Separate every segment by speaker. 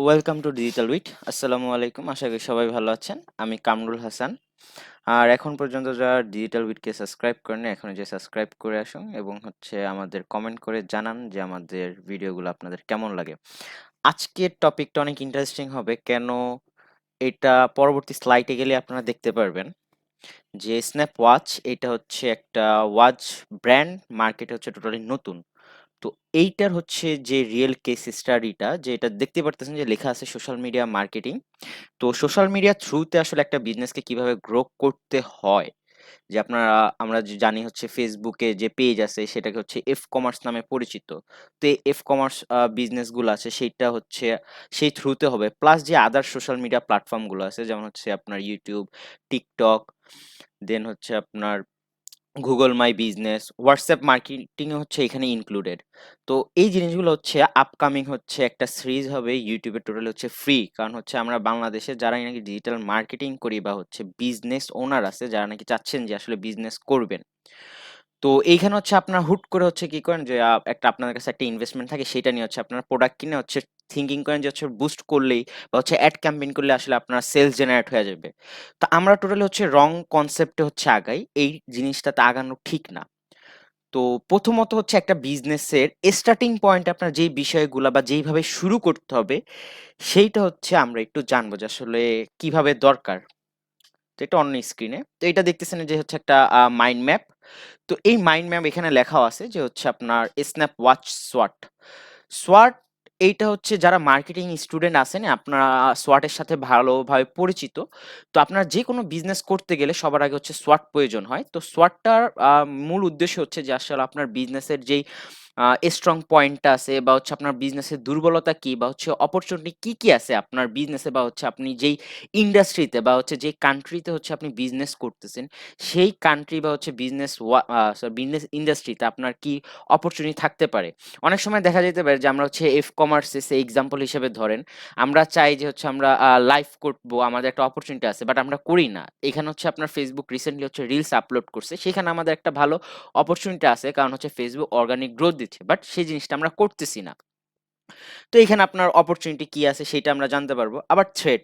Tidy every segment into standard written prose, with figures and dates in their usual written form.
Speaker 1: Welcome to digital wheat. আসসালামু আলাইকুম, আশা করি সবাই ভালো আছেন। আমি কামরুল হাসান। আর এখন পর্যন্ত যারা ডিজিটাল উইটকে সাবস্ক্রাইব করেন এখন যে সাবস্ক্রাইব করে আসুন এবং আমাদের কমেন্ট করে জানান যে আমাদের ভিডিওগুলো আপনাদের কেমন লাগে। আজকের টপিকটা অনেক ইন্টারেস্টিং হবে। কেন? এটা পরবর্তী স্লাইডে গেলে আপনারা দেখতে পারবেন যে স্ন্যাপ ওয়াচ এটা হচ্ছে একটা ওয়াচ ব্র্যান্ড, মার্কেটে হচ্ছে টোটালি নতুন। তো এইটার হচ্ছে যে রিয়েল কেস স্টাডিটা, যে এটা দেখতে পারতেছেন যে লেখা আছে সোশ্যাল মিডিয়া মার্কেটিং। তো সোশ্যাল মিডিয়া থ্রুতে আসলে একটা বিজনেসকে কিভাবে গ্রো করতে হয়, যে আমরা যে জানি হচ্ছে ফেসবুকে যে পেজ আছে সেটাকে হচ্ছে এফ কমার্স নামে পরিচিত। তো এই এফ কমার্স বিজনেস গুলো আছে সেইটা হচ্ছে সেই থ্রুতে হবে, প্লাস যে আদার সোশ্যাল মিডিয়া প্ল্যাটফর্ম গুলো আছে যেমন হচ্ছে আপনার ইউটিউব, টিকটক, দেন হচ্ছে আপনার Google my business, WhatsApp marketing হচ্ছে এখানে ইনক্লুডেড। তো এই জিনিসগুলো হচ্ছে আপকামিং হচ্ছে একটা সিরিজ হবে ইউটিউবে, টোটাল হচ্ছে ফ্রি। কারণ হচ্ছে আমরা বাংলাদেশে যারা নাকি ডিজিটাল মার্কেটিং করি বা হচ্ছে বিজনেস ওনার আছে যারা নাকি চাচ্ছেন যে আসলে বিজনেস করবেন, তো এইখানে হচ্ছে আপনার হুট করে হচ্ছে কি করেন যে একটা আপনার কাছে একটা ইনভেস্টমেন্ট থাকে, সেটা নিয়ে হচ্ছে আপনার প্রোডাক্ট কিনে হচ্ছে থিঙ্কিং করেন যে হচ্ছে বুস্ট করলেই বা হচ্ছে অ্যাড ক্যাম্পেইন করলে আসলে আপনার সেলস জেনারেট হয়ে যাবে। তো আমরা টোটালি হচ্ছে রং কনসেপ্টে হচ্ছে আগাই, এই জিনিসটাতে আগানো ঠিক না। তো প্রথমত হচ্ছে একটা বিজনেসের স্টার্টিং পয়েন্ট আপনার যেই বিষয়গুলা বা যেইভাবে শুরু করতে হবে সেইটা হচ্ছে আমরা একটু জানবো যে আসলে কিভাবে দরকার। তো এটা অন্য স্ক্রিনে, তো এটা দেখতেছেন যে হচ্ছে একটা মাইন্ড ম্যাপ। তো এই মাইন্ড ম্যাপ এখানে লেখাও আছে যে হচ্ছে আপনার স্ন্যাপ ওয়াচ সোয়াট। সোয়াট এইটা হচ্ছে যারা মার্কেটিং স্টুডেন্ট আছেন আপনারা সোয়াটের সাথে ভালোভাবে পরিচিত। তো আপনার যে কোনো বিজনেস করতে গেলে সবার আগে হচ্ছে সোয়াট প্রয়োজন হয়। তো সোয়াটটার মূল উদ্দেশ্য হচ্ছে যে আসলে আপনার বিজনেসের যেই স্ট্রং পয়েন্টটা আছে বা হচ্ছে আপনার বিজনেসের দুর্বলতা কি বা হচ্ছে অপরচুনিটি কি কি আছে আপনার বিজনেসে, বা হচ্ছে আপনি যেই ইন্ডাস্ট্রিতে বা হচ্ছে যে কান্ট্রিতে হচ্ছে আপনি বিজনেস করতেছেন সেই কান্ট্রি বা হচ্ছে বিজনেস ইন্ডাস্ট্রিতে আপনার কি অপরচুনিটি থাকতে পারে। অনেক সময় দেখা যেতে পারে যে আমরা হচ্ছে এফ কমার্সে সে এক্সাম্পল হিসেবে ধরেন, আমরা চাই যে হচ্ছে আমরা লাইভ করবো, আমাদের একটা অপরচুনিটি আছে বাট আমরা করি না। এখানে হচ্ছে আপনার ফেসবুক রিসেন্টলি হচ্ছে রিলস আপলোড করছে, সেখানে আমাদের একটা ভালো অপরচুনিটি আছে কারণ হচ্ছে ফেসবুক অর্গানিক গ্রোথ দিচ্ছে, বাট সেই জিনিসটা আমরা করতেছি না। তো এখানে আপনার অপরচুনিটি কি আছে সেটা আমরা জানতে পারবো। আবার থ্রেড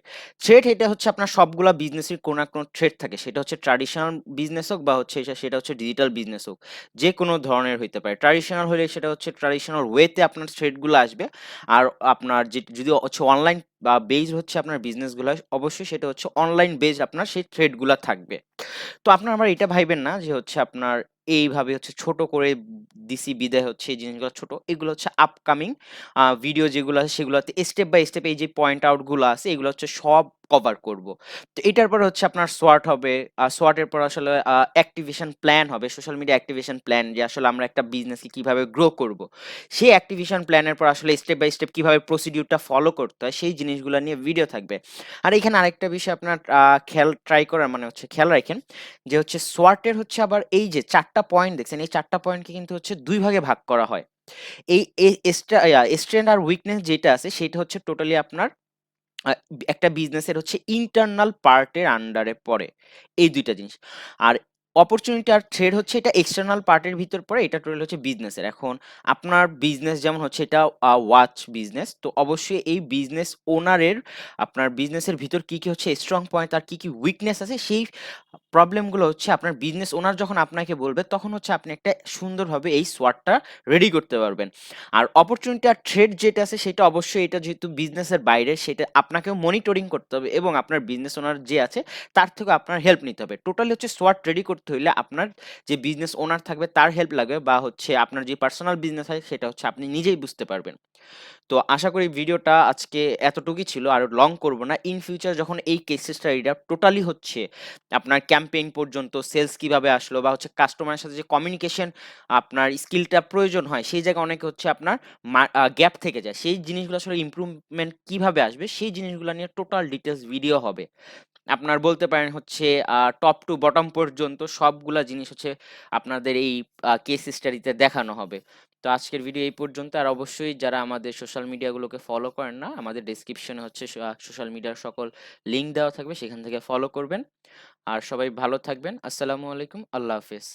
Speaker 1: এটা হচ্ছে আপনার সবগুলা বিজনেসের কোনো না কোনো থ্রেড থাকে, সেটা হচ্ছে ট্র্যাডিশনাল বিজনেস হোক বা হচ্ছে সেটা হচ্ছে ডিজিটাল বিজনেস হোক, যে কোনো ধরনের হইতে পারে। ট্র্যাডিশনাল হলে সেটা হচ্ছে ট্র্যাডিশনাল ওয়েতে আপনার থ্রেডগুলো আসবে। আর আপনার যে যদি হচ্ছে অনলাইন বা বেজ হচ্ছে আপনার বিজনেসগুলো, অবশ্যই সেটা হচ্ছে অনলাইন বেজ আপনার সেই থ্রেডগুলো থাকবে। তো আপনার আবার এটা ভাইবেন না যে হচ্ছে আপনার এইভাবে হচ্ছে ছোট করে দিছি বিদায় হচ্ছে এই জিনিসগুলো ছোট, এগুলো হচ্ছে আপকামিং ভিডিও যেগুলো আছে সেগুলোতে স্টেপ বাই স্টেপ এই যে পয়েন্ট আউট গুলো আছে এগুলো হচ্ছে সব কভার করব। তো এটার পর হচ্ছে আপনার সোয়াট হবে। সোয়াটের পর আসলে অ্যাক্টিভেশন প্ল্যান হবে, সোশ্যাল মিডিয়া অ্যাক্টিভেশন প্ল্যান, যে আসলে আমরা একটা বিজনেসকে কিভাবে গ্রো করব। সেই অ্যাক্টিভেশন প্ল্যানের পর আসলে স্টেপ বাই স্টেপ কিভাবে প্রসিডিউরটা ফলো করতে হয় সেই জিনিসগুলো নিয়ে ভিডিও থাকবে। আর এখানে আরেকটা বিষয় আপনার খেয়াল ট্রাই করার মানে হচ্ছে খেয়াল রাখেন যে হচ্ছে সোয়াটের হচ্ছে আবার এই যে ৪ টা পয়েন্ট দেখছেন, এই ৪ টা পয়েন্টকে কিন্তু হচ্ছে ২ ভাগে ভাগ করা হয়। এই স্ট্রেংথ আর উইকনেস যেটা আছে সেটা হচ্ছে টোটালি আপনার আ একটা বিজনেসের হচ্ছে ইন্টারনাল পার্টের আন্ডারে পড়ে এই ২ টা জিনিস। আর অপরচুনিটি আর থ্রেড হচ্ছে এটা এক্সটার্নাল পার্টের ভিতর পড়ে, এটা টোটাল হচ্ছে বিজনেসের। এখন আপনার বিজনেস যেমন হচ্ছে এটা ওয়াচ বিজনেস, তো অবশ্যই এই বিজনেস ওনারের আপনার বিজনেসের ভিতর কি, কি হচ্ছে স্ট্রং পয়েন্ট আর কি, কি উইকনেস আছে সেই প্রবলেমগুলো হচ্ছে আপনার বিজনেস ওনার যখন আপনাকে বলবে তখন হচ্ছে আপনি একটা সুন্দরভাবে এই সোয়াটটা রেডি করতে পারবেন। আর অপরচুনিটি আর থ্রেড যেটা আছে সেটা অবশ্যই এটা যেহেতু বিজনেসের বাইরে সেটা আপনাকেও মনিটরিং করতে হবে এবং আপনার বিজনেস ওনার যে আছে তার থেকে আপনার হেল্প নিতে হবে। টোটালি হচ্ছে সোয়াট রেডি করতে হইলে আপনার যে বিজনেস ওনার থাকবে তার হেল্প লাগবে, বা হচ্ছে আপনার যে পার্সোনাল বিজনেস হয় সেটা হচ্ছে আপনি নিজেই বুঝতে পারবেন। তো আশা করি ভিডিওটা আজকে এতটুকুই ছিল, আর লং করব না। ইন ফিউচার যখন এই কেস স্টাডিটা টোটালি হচ্ছে আপনার ক্যাম্পেইন পর্যন্ত সেলস কিভাবে আসলো বা হচ্ছে কাস্টমারের সাথে যে কমিউনিকেশন আপনার স্কিলটা প্রয়োজন হয় সেই জায়গায় অনেকে হচ্ছে আপনার গ্যাপ থেকে যায়, সেই জিনিসগুলো আসলে ইমপ্রুভমেন্ট কিভাবে আসবে সেই জিনিসগুলো নিয়ে টোটাল ডিটেলস ভিডিও হবে। আপনার বলতে পারেন হচ্ছে টপ টু বটম পর্যন্ত সবগুলা জিনিস হচ্ছে আপনাদের এই কেস স্টাডিতে দেখানো হবে। তো আজকের ভিডিও এই পর্যন্ত। আর অবশ্যই যারা আমাদের সোশ্যাল মিডিয়াগুলোকে ফলো করেন না, আমাদের ডেসক্রিপশনে হচ্ছে সোশ্যাল মিডিয়ার সকল লিঙ্ক দেওয়া থাকবে, সেখান থেকে ফলো করবেন। আর সবাই ভালো থাকবেন। আসসালামু আলাইকুম, আল্লাহ হাফেজ।